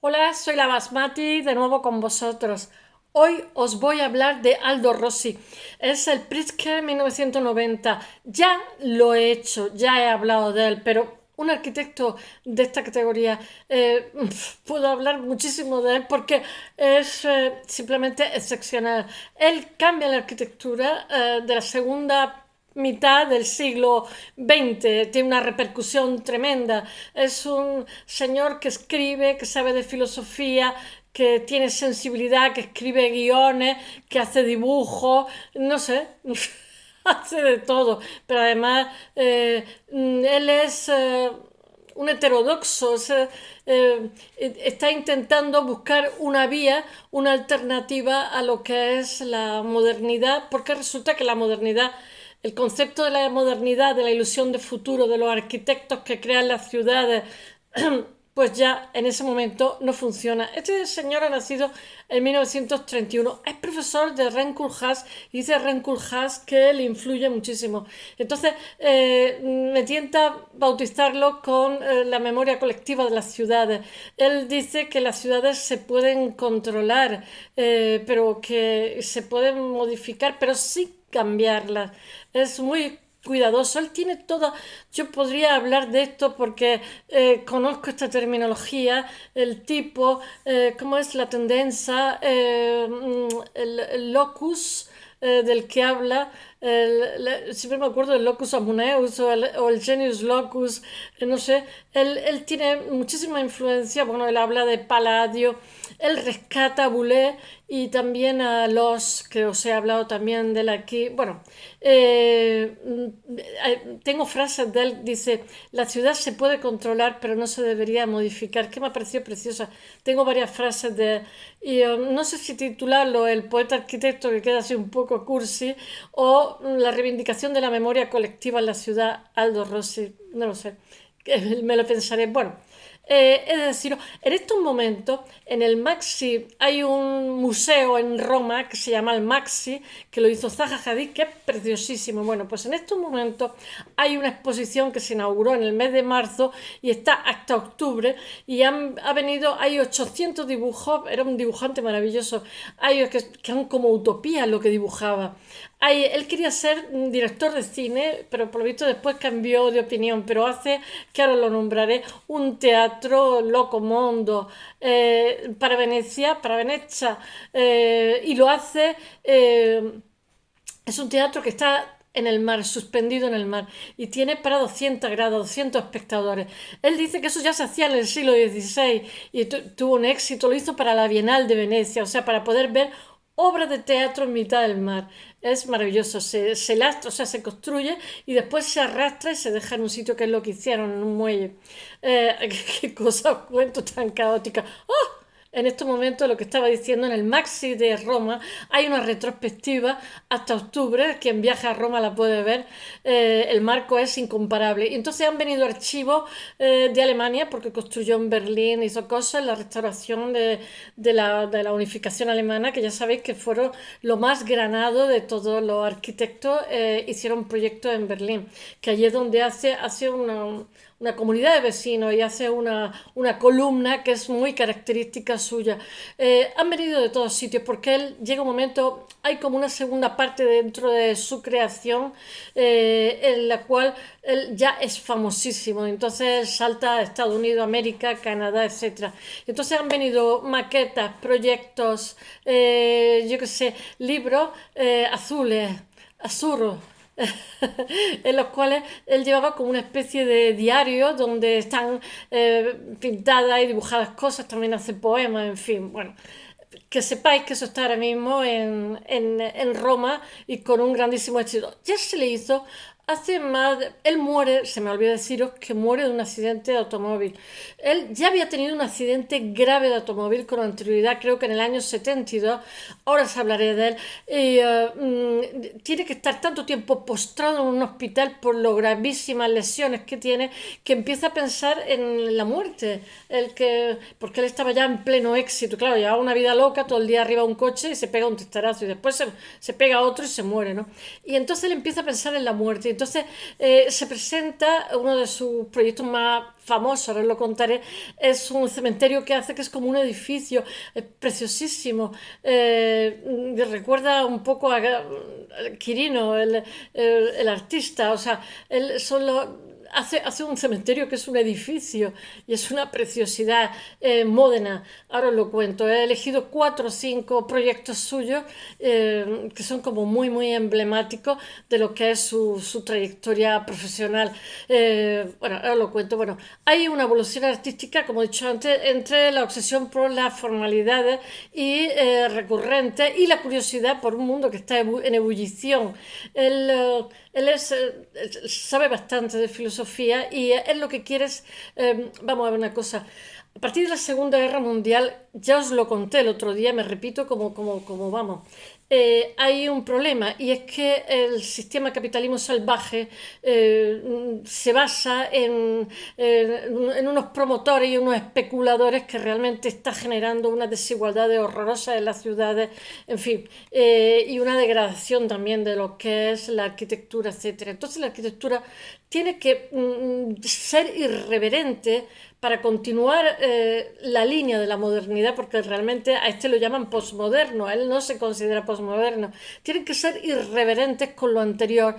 Hola, soy la Basmati, de nuevo con vosotros. Hoy os voy a hablar de Aldo Rossi. Es el Pritzker 1990. Ya lo he hecho, ya he hablado de él, pero un arquitecto de esta categoría, puedo hablar muchísimo de él porque es simplemente excepcional. Él cambia la arquitectura de la segunda mitad del siglo XX, tiene una repercusión tremenda. Es un señor que escribe, que sabe de filosofía, que tiene sensibilidad, que escribe guiones, que hace dibujos, no sé, hace de todo, pero además él es un heterodoxo, está intentando buscar una vía, una alternativa a lo que es la modernidad, porque resulta que la modernidad, el concepto de la modernidad, de la ilusión de futuro, de los arquitectos que crean las ciudades, pues ya en ese momento no funciona. Este señor ha nacido en 1931, es profesor de Renkulhas y dice Renkulhas que le influye muchísimo. Entonces me tienta bautizarlo con la memoria colectiva de las ciudades. Él dice que las ciudades se pueden controlar, pero que se pueden modificar, pero sí cambiarlas. Es muy cuidadoso. Él tiene toda. Yo podría hablar de esto porque conozco esta terminología, el tipo, cómo es la tendencia, el locus del que habla. Siempre me acuerdo del locus amuneus o el genius locus, no sé. Él tiene muchísima influencia. Bueno, él habla de Palladio, él rescata a Boulez y también a Los, que os he hablado también de él aquí. Bueno, tengo frases de él, dice, la ciudad se puede controlar, pero no se debería modificar, que me ha parecido preciosa. Tengo varias frases de él. Y no sé si titularlo El poeta arquitecto, que queda así un poco cursi, o La reivindicación de la memoria colectiva en la ciudad, Aldo Rossi, no lo sé, me lo pensaré. Bueno, es decir, en estos momentos en el Maxi hay un museo en Roma que se llama el Maxi, que lo hizo Zaha Hadid, que es preciosísimo. Bueno, pues en estos momentos hay una exposición que se inauguró en el mes de marzo y está hasta octubre y ha venido, hay 800 dibujos, era un dibujante maravilloso, hay que eran como utopía lo que dibujaba. Él quería ser director de cine, pero por lo visto después cambió de opinión, pero hace, que ahora lo nombraré, un teatro locomondo para Venecia, y lo hace, es un teatro que está en el mar, suspendido en el mar, y tiene para 200 grados, 200 espectadores. Él dice que eso ya se hacía en el siglo XVI y tuvo un éxito, lo hizo para la Bienal de Venecia, o sea, para poder ver obras de teatro en mitad del mar. Es maravilloso, se lastra, o sea, se construye y después se arrastra y se deja en un sitio, que es lo que hicieron, en un muelle. Qué cosa os cuento tan caótica. ¡Oh! En estos momentos, lo que estaba diciendo, en el Maxi de Roma hay una retrospectiva hasta octubre. Quien viaja a Roma la puede ver. El marco es incomparable. Y entonces han venido archivos de Alemania, porque construyó en Berlín, hizo cosas, la restauración de la unificación alemana, que ya sabéis que fueron lo más granado de todos los arquitectos. Hicieron proyectos en Berlín, que allí es donde hace una comunidad de vecinos y hace una columna que es muy característica suya. Han venido de todos sitios porque él llega un momento, hay como una segunda parte dentro de su creación, en la cual él ya es famosísimo. Entonces salta a Estados Unidos, América, Canadá, etcétera. Entonces han venido maquetas, proyectos, yo qué sé, libros azules, azuros, en los cuales él llevaba como una especie de diario donde están pintadas y dibujadas cosas, también hace poemas, en fin, bueno, que sepáis que eso está ahora mismo en Roma y con un grandísimo éxito. Ya se le hizo hace más. Él muere, se me olvidó deciros que muere de un accidente de automóvil. Él ya había tenido un accidente grave de automóvil con anterioridad, creo que en el año 72. Ahora os hablaré de él. Y tiene que estar tanto tiempo postrado en un hospital por lo gravísimas lesiones que tiene, que empieza a pensar en la muerte. Porque él estaba ya en pleno éxito. Claro, llevaba una vida loca, todo el día arriba de un coche y se pega un testarazo y después se pega otro y se muere, ¿no? Y entonces él empieza a pensar en la muerte. Entonces se presenta uno de sus proyectos más famosos, ahora lo contaré, es un cementerio que hace que es como un edificio, es preciosísimo, recuerda un poco a Quirino, el artista, o sea, él solo hace un cementerio que es un edificio y es una preciosidad. Módena, ahora os lo cuento, he elegido 4 o 5 proyectos suyos que son como muy, muy emblemáticos de lo que es su trayectoria profesional. Bueno, ahora lo cuento. Bueno, hay una evolución artística, como he dicho antes, entre la obsesión por las formalidades y recurrentes y la curiosidad por un mundo que está en ebullición. Él, sabe bastante de filosofía y él lo que quiere es, vamos a ver una cosa, a partir de la Segunda Guerra Mundial, ya os lo conté el otro día, me repito como vamos, hay un problema y es que el sistema capitalismo salvaje se basa en unos promotores y unos especuladores que realmente está generando unas desigualdades horrorosas en las ciudades, en fin, y una degradación también de lo que es la arquitectura, etcétera. Entonces la arquitectura tiene que ser irreverente para continuar la línea de la modernidad, porque realmente a este lo llaman posmoderno, él no se considera posmoderno. Tienen que ser irreverentes con lo anterior,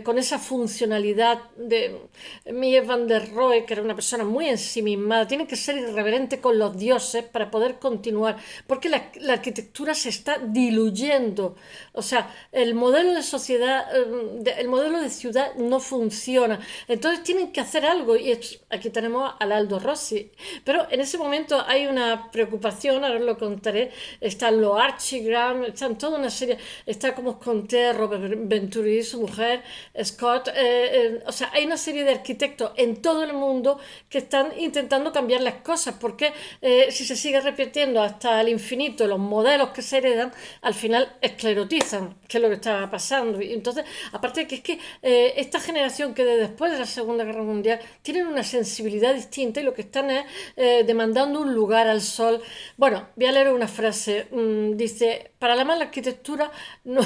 con esa funcionalidad de Mies van der Rohe, que era una persona muy ensimismada. Tienen que ser irreverentes con los dioses para poder continuar, porque la arquitectura se está diluyendo. O sea, el modelo de sociedad, el modelo de ciudad no funciona. Entonces tienen que hacer algo y aquí tenemos al Aldo Rossi. Pero en ese momento hay una preocupación, ahora os lo contaré, están los Archigram, están toda una serie, está como os conté, Robert Venturi, su mujer, Scott, o sea, hay una serie de arquitectos en todo el mundo que están intentando cambiar las cosas, porque si se sigue repitiendo hasta el infinito los modelos que se heredan, al final esclerotizan, que es lo que está pasando. Y entonces, aparte de que es que esta generación que de después de la Segunda Guerra Mundial tienen una sensibilidad distinta y lo que están es demandando un lugar al sol. Bueno, voy a leer una frase. Dice, para la mala arquitectura no,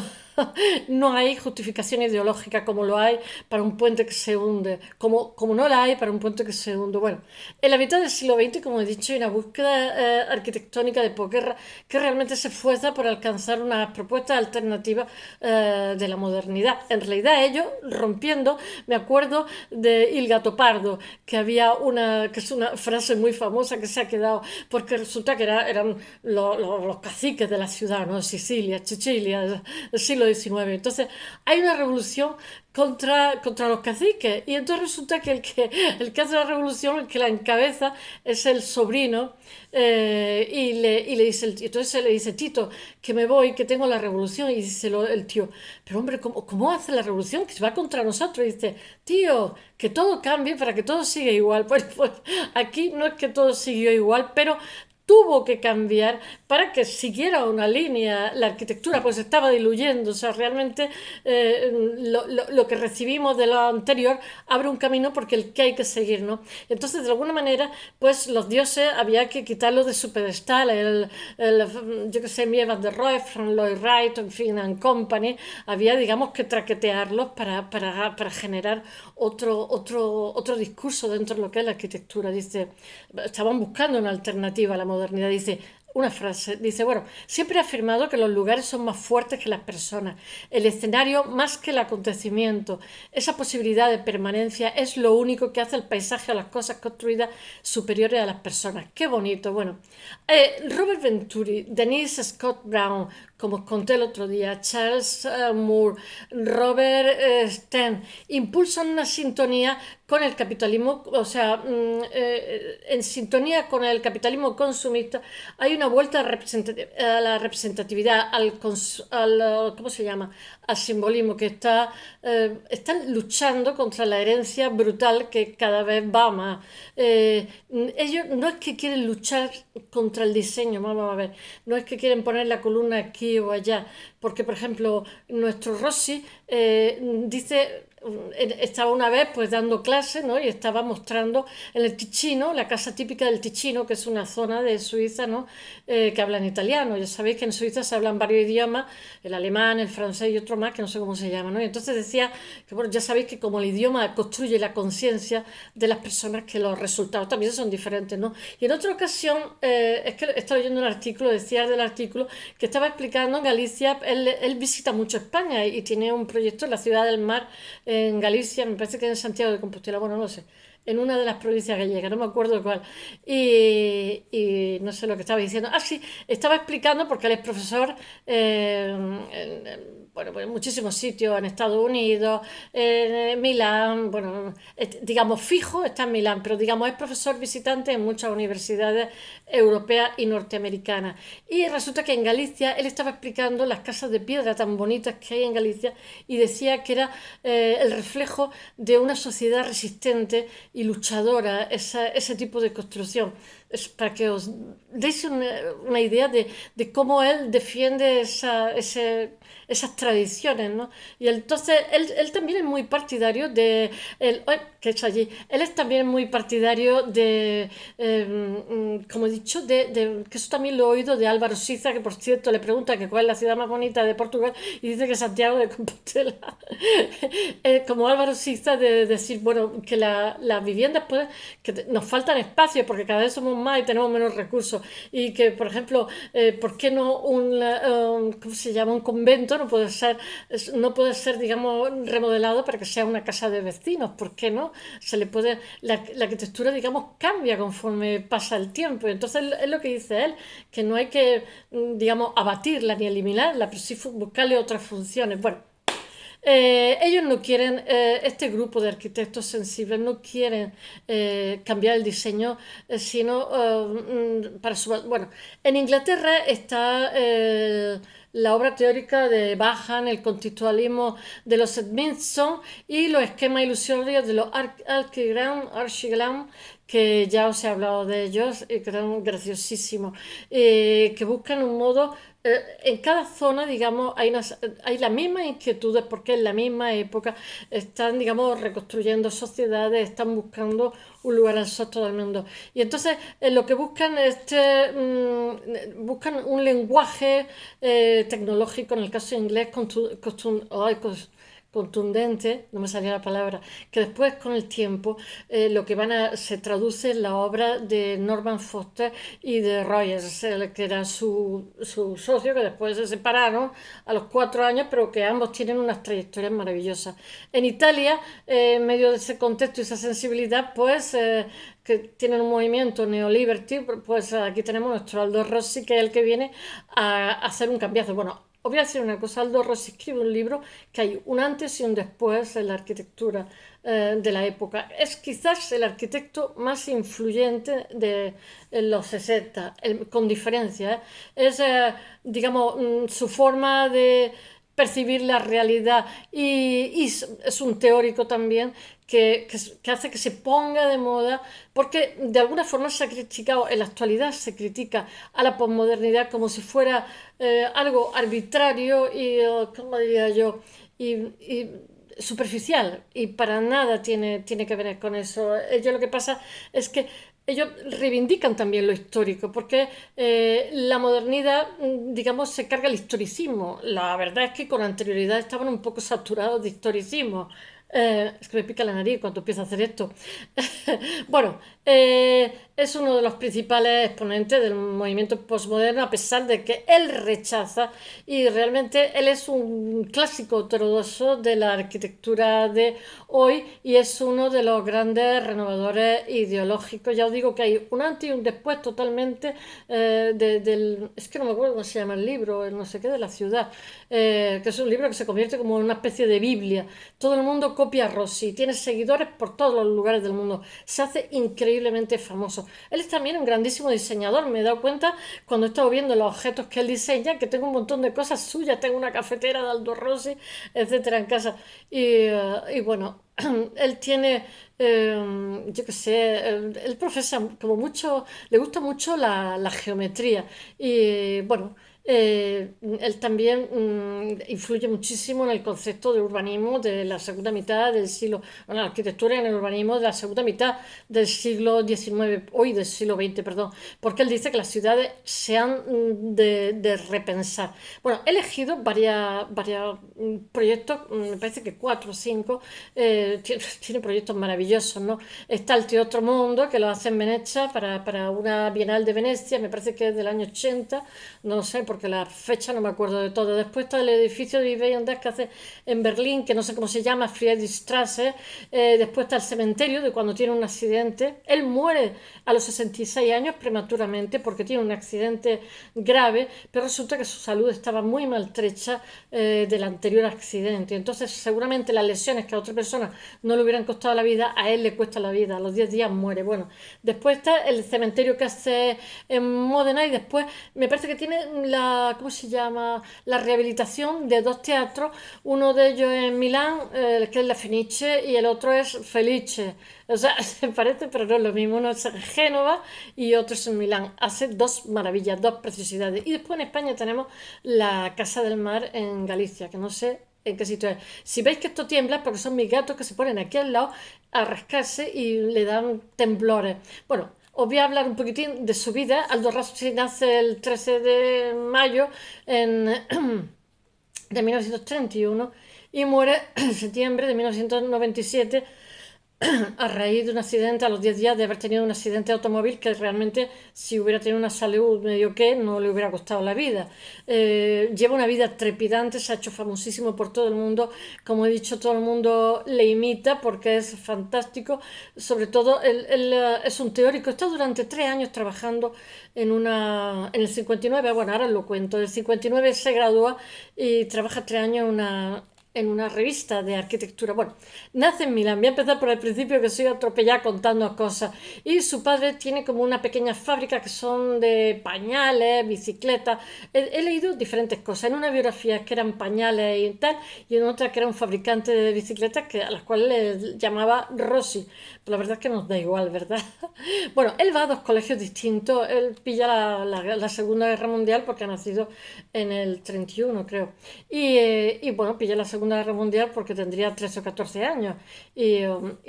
no hay justificación ideológica como lo hay para un puente que se hunde, como no la hay para un puente que se hunde. Bueno, en la mitad del siglo XX, como he dicho, hay una búsqueda arquitectónica de posguerra que realmente se esfuerza por alcanzar unas propuestas alternativas de la modernidad. En realidad ellos, rompiendo, me acuerdo de Il Gato Pardo, que había que es una frase muy famosa que se ha quedado, porque resulta que eran los caciques de la ciudad, ¿no? Sicilia, Sicilia, del siglo XIX. Entonces, hay una revolución contra los caciques. Y entonces resulta que el que hace la revolución, el que la encabeza, es el sobrino. Y le dice, entonces se le dice, Tito, que me voy, que tengo la revolución. Y dice el tío, pero hombre, ¿cómo hace la revolución? Que se va contra nosotros. Y dice, tío, que todo cambie para que todo siga igual. Pues aquí no es que todo siguió igual, pero tuvo que cambiar para que siguiera una línea la arquitectura, pues estaba diluyendo, o sea, realmente lo que recibimos de lo anterior abre un camino porque el que hay que seguir, ¿no? Entonces, de alguna manera, pues los dioses había que quitarlos de su pedestal, yo que sé, Mies van der Rohe, Frank Lloyd Wright, en fin, and Company, había, digamos, que traquetearlos para generar otro discurso dentro de lo que es la arquitectura. Dice, estaban buscando una alternativa a la modernidad. Dice una frase, dice, bueno, siempre he afirmado que los lugares son más fuertes que las personas, el escenario más que el acontecimiento. Esa posibilidad de permanencia es lo único que hace el paisaje o las cosas construidas superiores a las personas. Qué bonito. Bueno, Robert Venturi, Denise Scott Brown, como os conté el otro día, Charles Moore, Robert Steen, impulsan una sintonía con el capitalismo, o sea, en sintonía con el capitalismo consumista. Hay una vuelta a la representatividad, ¿cómo se llama? Al simbolismo, que están luchando contra la herencia brutal que cada vez va más. Ellos no es que quieren luchar contra el diseño, vamos a ver, no es que quieren poner la columna aquí o allá, porque por ejemplo nuestro Rossi dice estaba una vez pues dando clase, ¿no? Y estaba mostrando en el Ticino, la casa típica del Ticino, que es una zona de Suiza, ¿no? Que hablan italiano. Ya sabéis que en Suiza se hablan varios idiomas, el alemán, el francés y otro más que no sé cómo se llama, ¿no? Y entonces decía que, bueno, ya sabéis que como el idioma construye la conciencia de las personas, que los resultados también son diferentes, ¿no? Y en otra ocasión, es que estaba leyendo un artículo, decía del artículo, que estaba explicando en Galicia, él visita mucho España y tiene un proyecto en la ciudad del mar, en Galicia, me parece que en Santiago de Compostela, bueno, no sé, en una de las provincias gallegas, no me acuerdo cuál. Y no sé lo que estaba diciendo. Ah, sí, estaba explicando porque él es profesor bueno, pues en muchísimos sitios, en Estados Unidos, en Milán, bueno, digamos fijo está en Milán, pero digamos es profesor visitante en muchas universidades europeas y norteamericanas. Y resulta que en Galicia él estaba explicando las casas de piedra tan bonitas que hay en Galicia y decía que era el reflejo de una sociedad resistente y luchadora, ese tipo de construcción. Es para que os deis una idea de cómo él defiende esas tradiciones, ¿no? Y entonces él también es muy partidario de, ay, que es allí, él es también muy partidario de, como he dicho, que eso también lo he oído de Álvaro Siza, que por cierto le pregunta que cuál es la ciudad más bonita de Portugal y dice que Santiago de Compostela. Como Álvaro Siza de decir, bueno, que las viviendas pues, nos faltan espacios porque cada vez somos más y tenemos menos recursos y que, por ejemplo, ¿por qué no ¿cómo se llama? Un convento no puede ser, digamos, remodelado para que sea una casa de vecinos? ¿Por qué no? La arquitectura, digamos, cambia conforme pasa el tiempo. Entonces es lo que dice él, que no hay que, digamos, abatirla ni eliminarla, pero sí buscarle otras funciones. Bueno, ellos no quieren, este grupo de arquitectos sensibles no quieren cambiar el diseño, sino para su... Bueno, en Inglaterra está la obra teórica de Bahan, el constitucionalismo de los Edmondson y los esquemas ilusorios de los Archigram, que ya os he hablado de ellos y que eran graciosísimos, que buscan un modo en cada zona, digamos, hay las mismas inquietudes porque en la misma época están, digamos, reconstruyendo sociedades, están buscando un lugar al sol todo el mundo. Y entonces lo que buscan es buscan un lenguaje tecnológico, en el caso inglés, contundente, no me salía la palabra, que después con el tiempo lo que se traduce en la obra de Norman Foster y de Rogers, que era su socio, que después se separaron a los 4 años, pero que ambos tienen unas trayectorias maravillosas. En Italia, en medio de ese contexto y esa sensibilidad, pues que tienen un movimiento neoliberty, pues aquí tenemos nuestro Aldo Rossi, que es el que viene a hacer un cambiazo. Bueno, os voy a decir una cosa, Aldo Rossi escribe un libro que hay un antes y un después en la arquitectura de la época. Es quizás el arquitecto más influyente de los 60, con diferencia. Es, digamos, su forma de percibir la realidad y es un teórico también que hace que se ponga de moda, porque de alguna forma se ha criticado, en la actualidad se critica a la posmodernidad como si fuera algo arbitrario y, ¿cómo diría yo? Y superficial, y para nada tiene que ver con eso. Ello lo que pasa es que ellos reivindican también lo histórico, porque la modernidad, digamos, se carga el historicismo. La verdad es que con anterioridad estaban un poco saturados de historicismo. Es que me pica la nariz cuando empiezo a hacer esto. Bueno, es uno de los principales exponentes del movimiento postmoderno, a pesar de que él rechaza, y realmente él es un clásico ortodoxo de la arquitectura de hoy y es uno de los grandes renovadores ideológicos. Ya os digo que hay un antes y un después totalmente es que no me acuerdo cómo se llama el libro, el no sé qué de la ciudad, que es un libro que se convierte como en una especie de Biblia. Todo el mundo copia a Rossi, tiene seguidores por todos los lugares del mundo, se hace increíblemente famoso. Él es también un grandísimo diseñador, me he dado cuenta cuando he estado viendo los objetos que él diseña, que tengo un montón de cosas suyas, tengo una cafetera de Aldo Rossi, etcétera, en casa. Y bueno, él tiene, yo qué sé, él profesa como mucho, le gusta mucho la geometría y bueno, él también influye muchísimo en el concepto de urbanismo de la segunda mitad del siglo, bueno, la arquitectura en el urbanismo de la segunda mitad del siglo XIX, hoy del siglo XX, perdón, porque él dice que las ciudades se han de repensar. Bueno, he elegido varios proyectos, me parece que cuatro o cinco, tiene proyectos maravillosos, ¿no? Está el Teatro Mundo, que lo hace en Venecia para una Bienal de Venecia, me parece que es del año 80, no sé, porque la fecha no me acuerdo de todo. Después está el edificio de Vivendi que hace en Berlín, que no sé cómo se llama, Friedrichstraße. Después está el cementerio de cuando tiene un accidente. Él muere a los 66 años prematuramente porque tiene un accidente grave, pero resulta que su salud estaba muy maltrecha del anterior accidente. Entonces, seguramente las lesiones que a otra persona no le hubieran costado la vida, a él le cuesta la vida. A los 10 días muere. Bueno, después está el cementerio que hace en Módena y después me parece que tiene ¿cómo se llama? La rehabilitación de dos teatros, uno de ellos en Milán, que es la Fenice, y el otro es Felice. O sea, se parece, pero no es lo mismo. Uno es en Génova y otro es en Milán. Hace dos maravillas, dos preciosidades. Y después en España tenemos la Casa del Mar en Galicia, que no sé en qué sitio es. Si veis que esto tiembla, porque son mis gatos que se ponen aquí al lado a rascarse y le dan temblores. Bueno, os voy a hablar un poquitín de su vida. Aldo Rossi nace el 13 de mayo en, de 1931 y muere en septiembre de 1997 a raíz de un accidente, a los 10 días de haber tenido un accidente de automóvil que realmente si hubiera tenido una salud medio que no le hubiera costado la vida. Lleva una vida trepidante, se ha hecho famosísimo por todo el mundo, como he dicho, todo el mundo le imita porque es fantástico, sobre todo él es un teórico, está durante 3 años trabajando en el 59, bueno, ahora lo cuento, en el 59 se gradúa y trabaja 3 años en una revista de arquitectura. Bueno, nace en Milán, voy a empezar por el principio que soy atropellada contando cosas. Y su padre tiene como una pequeña fábrica que son de pañales, bicicletas. He leído diferentes cosas. En una biografía que eran pañales y tal, y en otra que era un fabricante de bicicletas a las cuales le llamaba Rossi. Pero la verdad es que nos da igual, ¿verdad? Bueno, él va a dos colegios distintos. Él pilla la Segunda Guerra Mundial porque ha nacido en el 31, creo. Y bueno, pillé la Segunda Guerra Mundial porque tendría 13 o 14 años. Y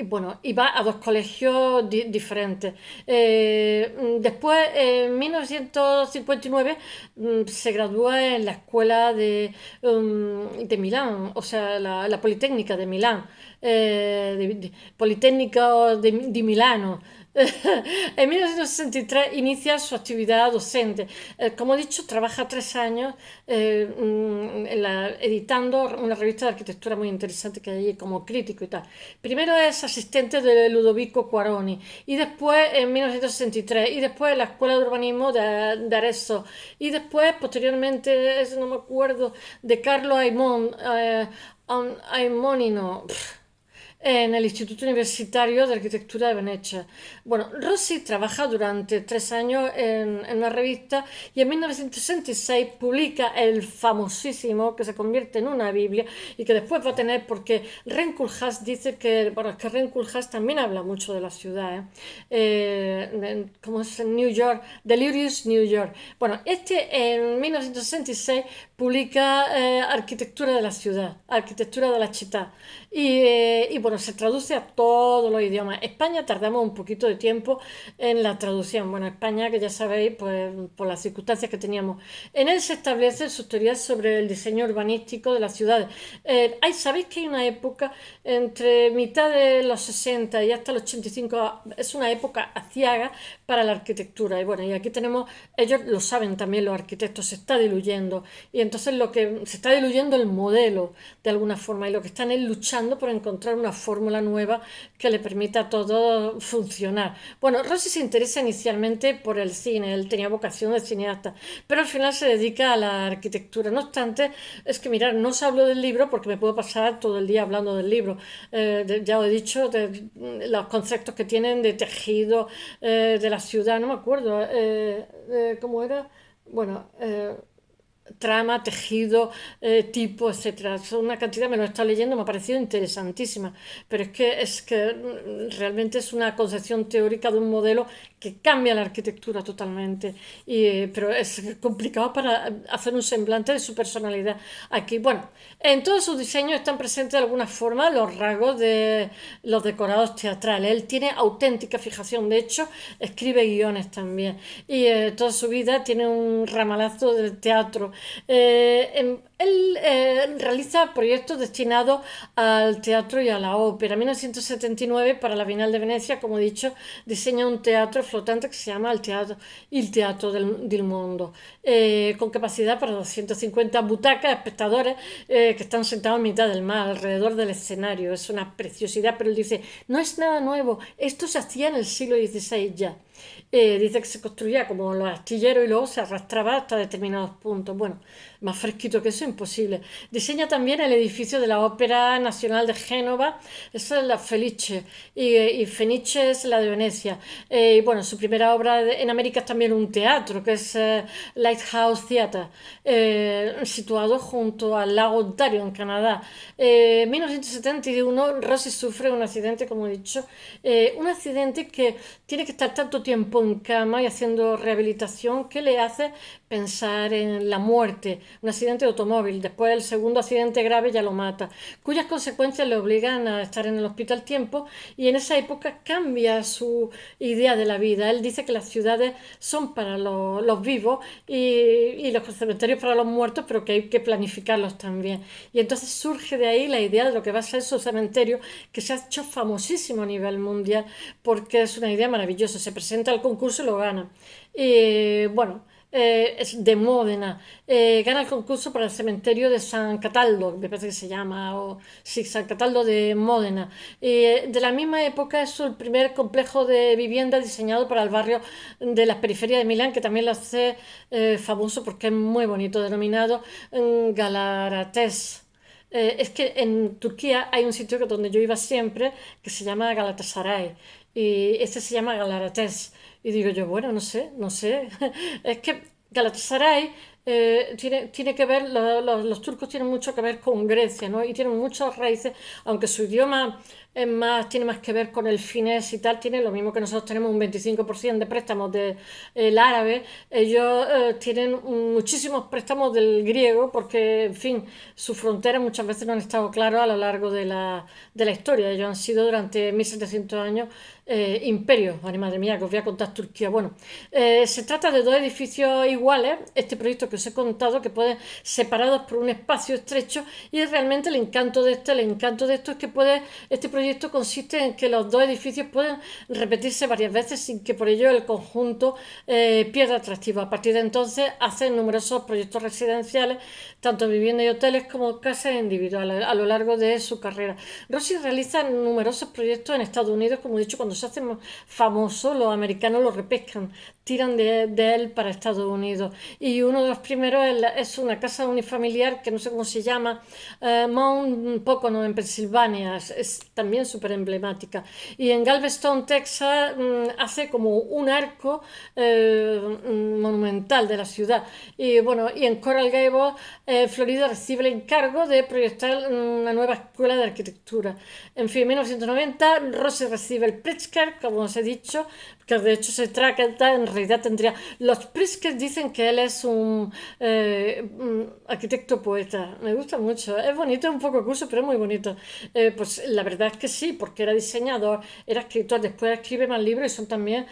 bueno, iba a dos colegios diferentes. Después, en 1959, se gradúa en la escuela de Milán, o sea, la Politécnica de Milán, Politécnica di Milano. En 1963 inicia su actividad docente. Como he dicho, trabaja 3 años editando una revista de arquitectura muy interesante que hay como crítico y tal. Primero es asistente de Ludovico Quaroni y después en 1963 y después en la Escuela de Urbanismo de Arezzo y después posteriormente, no me acuerdo, de Carlo Aimonino en el Instituto Universitario de Arquitectura de Venecia. Bueno, Rossi trabaja durante 3 años en una revista y en 1966 publica el famosísimo, que se convierte en una Biblia y que después va a tener, porque Ren Koolhaas dice que, bueno, es que Ren Koolhaas también habla mucho de la ciudad, como es en New York, Delirious New York. Bueno, en 1966 publica Arquitectura de la ciudad, Arquitectura de la ciudad. Y bueno, se traduce a todos los idiomas. España tardamos un poquito de tiempo en la traducción. Bueno, España, que ya sabéis, pues por las circunstancias que teníamos. En él se establecen sus teorías sobre el diseño urbanístico de las ciudades. ¿Sabéis que hay una época entre mitad de los 60 y hasta los 85? Es una época aciaga para la arquitectura. Y bueno, y aquí tenemos, ellos lo saben también los arquitectos, se está diluyendo. Y entonces lo que se está diluyendo el modelo de alguna forma y lo que están es luchando por encontrar una fórmula nueva que le permita a todo funcionar. Bueno, Rossi se interesa inicialmente por el cine, él tenía vocación de cineasta, pero al final se dedica a la arquitectura. No obstante, es que mirar, no os hablo del libro porque me puedo pasar todo el día hablando del libro. Ya os he dicho los conceptos que tienen de tejido de la ciudad, no me acuerdo cómo era. Bueno, trama, tejido, tipo, etcétera. Son una cantidad, me lo he estado leyendo, me ha parecido interesantísima, pero es que realmente es una concepción teórica de un modelo que cambia la arquitectura totalmente, pero es complicado para hacer un semblante de su personalidad. Aquí, bueno, en todos sus diseños están presentes de alguna forma los rasgos de los decorados teatrales. Él tiene auténtica fijación, de hecho, escribe guiones también, y toda su vida tiene un ramalazo del teatro. Él realiza proyectos destinados al teatro y a la ópera. En 1979, para la Bienal de Venecia, como he dicho, diseña un teatro flotante que se llama el Teatro del Mundo, con capacidad para 250 butacas, espectadores que están sentados en mitad del mar, alrededor del escenario. Es una preciosidad, pero él dice, no es nada nuevo, esto se hacía en el siglo XVI ya. Dice que se construía como los astilleros y luego se arrastraba hasta determinados puntos. Bueno, más fresquito que eso, imposible. Diseña también el edificio de la Ópera Nacional de Génova, esa es la Felice, y Fenice es la de Venecia. Y bueno, su primera obra en América es también un teatro, que es Lighthouse Theatre, situado junto al lago Ontario, en Canadá. En 1971, Rossi sufre un accidente, como he dicho, un accidente que tiene que estar tanto tiempo en cama y haciendo rehabilitación que le hace pensar en la muerte, un accidente de automóvil, después el segundo accidente grave ya lo mata, cuyas consecuencias le obligan a estar en el hospital tiempo, y en esa época cambia su idea de la vida. Él dice que las ciudades son para los vivos y los cementerios para los muertos, pero que hay que planificarlos también. Y entonces surge de ahí la idea de lo que va a ser su cementerio, que se ha hecho famosísimo a nivel mundial porque es una idea maravillosa. Se presenta al concurso y lo gana. Bueno, es de Módena. Gana el concurso para el cementerio de San Cataldo, me parece que se llama, o sí, San Cataldo de Módena. De la misma época es el primer complejo de vivienda diseñado para el barrio de las periferias de Milán, que también lo hace famoso porque es muy bonito, denominado Galarates. Es que en Turquía hay un sitio donde yo iba siempre que se llama Galatasaray y este se llama Galarates. Y digo yo, bueno, no sé, no sé. Es que Galatasaray tiene que ver, los turcos tienen mucho que ver con Grecia, ¿no? Y tienen muchas raíces, aunque su idioma tiene más que ver con el finés y tal, tiene lo mismo que nosotros tenemos un 25% de préstamos del árabe, ellos tienen muchísimos préstamos del griego, porque, en fin, sus fronteras muchas veces no han estado claras a lo largo de la historia. Ellos han sido durante 1700 años imperios. Ay, madre mía, que os voy a contar Turquía. Bueno, se trata de dos edificios iguales, este proyecto que os he contado, que pueden separados por un espacio estrecho, y es realmente el encanto de esto es que este proyecto consiste en que los dos edificios pueden repetirse varias veces sin que por ello el conjunto pierda atractivo. A partir de entonces hacen numerosos proyectos residenciales, tanto viviendas y hoteles como casas individuales a lo largo de su carrera. Rossi realiza numerosos proyectos en Estados Unidos, como he dicho, cuando se hacen famosos, los americanos lo repescan, tiran de él para Estados Unidos. Y uno de los primeros es una casa unifamiliar que no sé cómo se llama, Mount Pocono, en Pensilvania, es también súper emblemática. Y en Galveston, Texas, hace como un arco monumental de la ciudad. Y bueno, y en Coral Gables, Florida, recibe el encargo de proyectar una nueva escuela de arquitectura. En fin, en 1990, Rossi recibe el Pritzker, como os he dicho, que de hecho se trata, en realidad tendría... Los Pritzker dicen que él es un arquitecto poeta. Me gusta mucho. Es bonito, es un poco curso, pero es muy bonito. Pues la verdad es que sí, porque era diseñador, era escritor, después escribe más libros y son también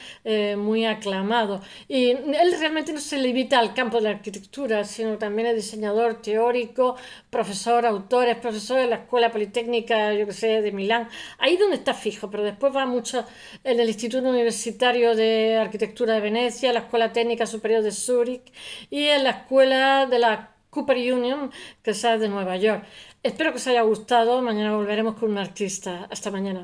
muy aclamados. Y él realmente no se limita al campo de la arquitectura, sino también es diseñador teórico, profesor, autor, es profesor de la Escuela Politécnica, yo que sé, de Milán. Ahí donde está fijo, pero después va mucho en el Instituto Universitario de Arquitectura de Venecia, la Escuela Técnica Superior de Zúrich y en la Escuela de la Cooper Union, que es de Nueva York. Espero que os haya gustado. Mañana volveremos con un artista. Hasta mañana.